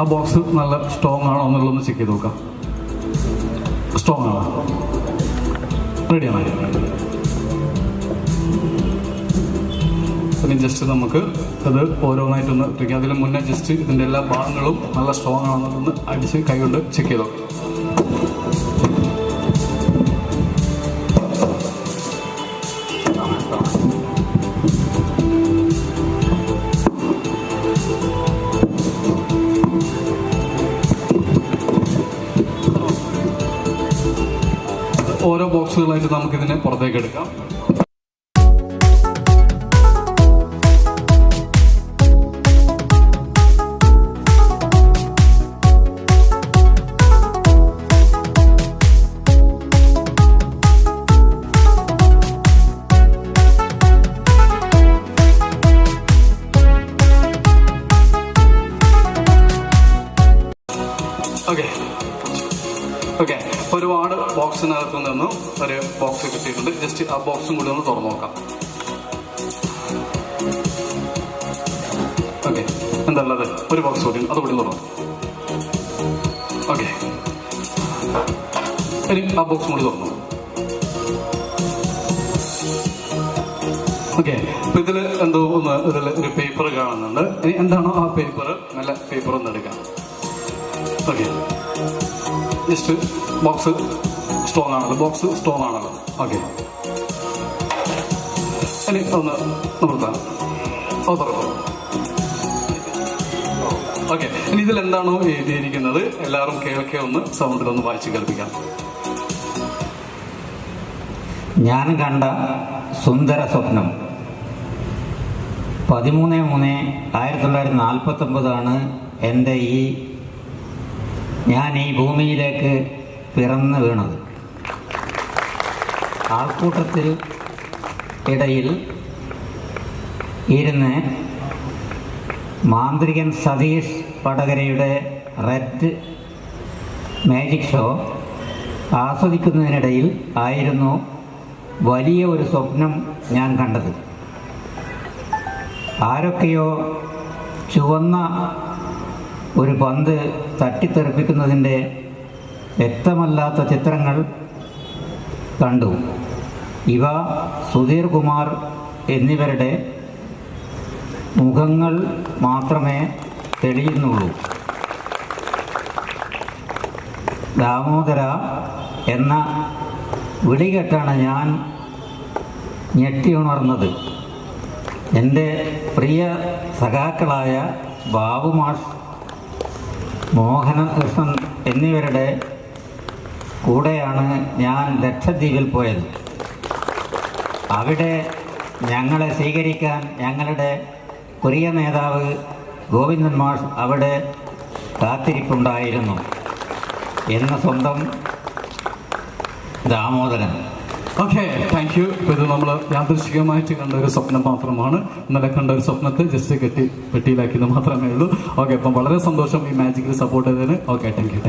ആ ബോക്സ് നല്ല സ്ട്രോങ് ആണോ എന്നുള്ളതൊന്ന് ചെക്ക് ചെയ്ത് നോക്കാം. സ്ട്രോങ് ആണോ? റെഡിയാണോ? ഇനി ജസ്റ്റ് നമുക്ക് അത് ഓരോന്നായിട്ടൊന്ന് ഇട്ടിരിക്കാം. അതിന് മുന്നേ ജസ്റ്റ് ഇതിൻ്റെ എല്ലാ ഭാഗങ്ങളും നല്ല സ്ട്രോങ് ആണെന്നുള്ളതൊന്ന് അടിച്ച് കൈകൊണ്ട് ചെക്ക് ചെയ്ത് നോക്കാം. ഓരോ ബോക്സുകളായിട്ട് നമുക്കിതിനെ പുറത്തേക്ക് എടുക്കാം. ഓക്കെ, ഒരുപാട് ബോക്സിനകത്തു നിന്ന് ഒരു ബോക്സ് കിട്ടിയിട്ടുണ്ട്. ജസ്റ്റ് ആ ബോക്സും കൂടി ഒന്ന് തുറന്നു നോക്കാം. ഓക്കെ, എന്തല്ലത് ഒരു ബോക്സ് കൂടി അതുകൂടി തുറന്നു. ഓക്കെ, ഇനി ആ ബോക്സും കൂടി തുറന്നു. ഓക്കെ, അപ്പൊ ഇതിൽ എന്തോ ഒന്ന് ഇതിൽ ഒരു പേപ്പർ കാണുന്നുണ്ട്. ഇനി എന്താണോ ആ പേപ്പർ, നല്ല പേപ്പർ ഒന്ന് എടുക്കാം. ഓക്കെ, ജസ്റ്റ് ബോക്സ് സ്ട്രോങ് ആണല്ലോ, ബോക്സ് സ്ട്രോങ് ആണല്ലോ. ഓക്കെ, ഇനി ഒന്ന് നിർത്താം. ഓ, തുറക്കും. ഓക്കെ, ഇനി ഇതിൽ എന്താണോ എഴുതിയിരിക്കുന്നത് എല്ലാവരും കേൾക്കെ ഒന്ന് സൗണ്ടിലൊന്ന് വായിച്ച് കേൾപ്പിക്കാം. ഞാൻ കണ്ട സുന്ദര സ്വപ്നം. 13/3/1949 ഞാൻ ഈ ഭൂമിയിലേക്ക് പിറന്നു വീണത്. ആൾക്കൂട്ടത്തിൽ ഇടയിൽ ഇരുന്ന് മാന്ത്രികൻ സതീഷ് വടകരയുടെ റെഡ് മാജിക് ഷോ ആസ്വദിക്കുന്നതിനിടയിൽ ആയിരുന്നു വലിയ ഒരു സ്വപ്നം ഞാൻ കണ്ടത്. ആരൊക്കെയോ ചുവന്ന ഒരു പന്ത് തട്ടിത്തെറിപ്പിക്കുന്നതിൻ്റെ വ്യക്തമല്ലാത്ത ചിത്രങ്ങൾ കണ്ടു. ഇവ സുധീർ കുമാർ എന്നിവരുടെ മുഖങ്ങൾ മാത്രമേ തെളിയുന്നുള്ളൂ. ദാമോദര എന്ന വിളി കേട്ടാണ് ഞാൻ ഞെട്ടിയുണർന്നത്. എൻ്റെ പ്രിയ സഖാക്കളായ ബാബുമാഷ്, മോഹനകൃഷ്ണൻ എന്നിവരുടെ കൂടെയാണ് ഞാൻ ലക്ഷദ്വീപിൽ പോയത്. അവിടെ ഞങ്ങളെ സ്വീകരിക്കാൻ ഞങ്ങളുടെ പ്രിയ നേതാവ് ഗോവിന്ദൻ മാഷ് അവിടെ കാത്തിരിപ്പുണ്ടായിരുന്നു. എന്ന സ്വന്തം ദാമോദരൻ. Okay, thank you. ഇപ്പോൾ ഇത് നമ്മൾ യാദൃശ്ചികമായിട്ട് കണ്ട ഒരു സ്വപ്നം മാത്രമാണ്. ഇന്നലെ കണ്ട ഒരു സ്വപ്നത്തെ ജസ്റ്റ് പെട്ടിയിലാക്കിയത് മാത്രമേ ഉള്ളൂ. ഓക്കെ, അപ്പം വളരെ സന്തോഷം ഈ മാജിക്കിൽ സപ്പോർട്ട് ചെയ്തതിന്. Okay, thank you.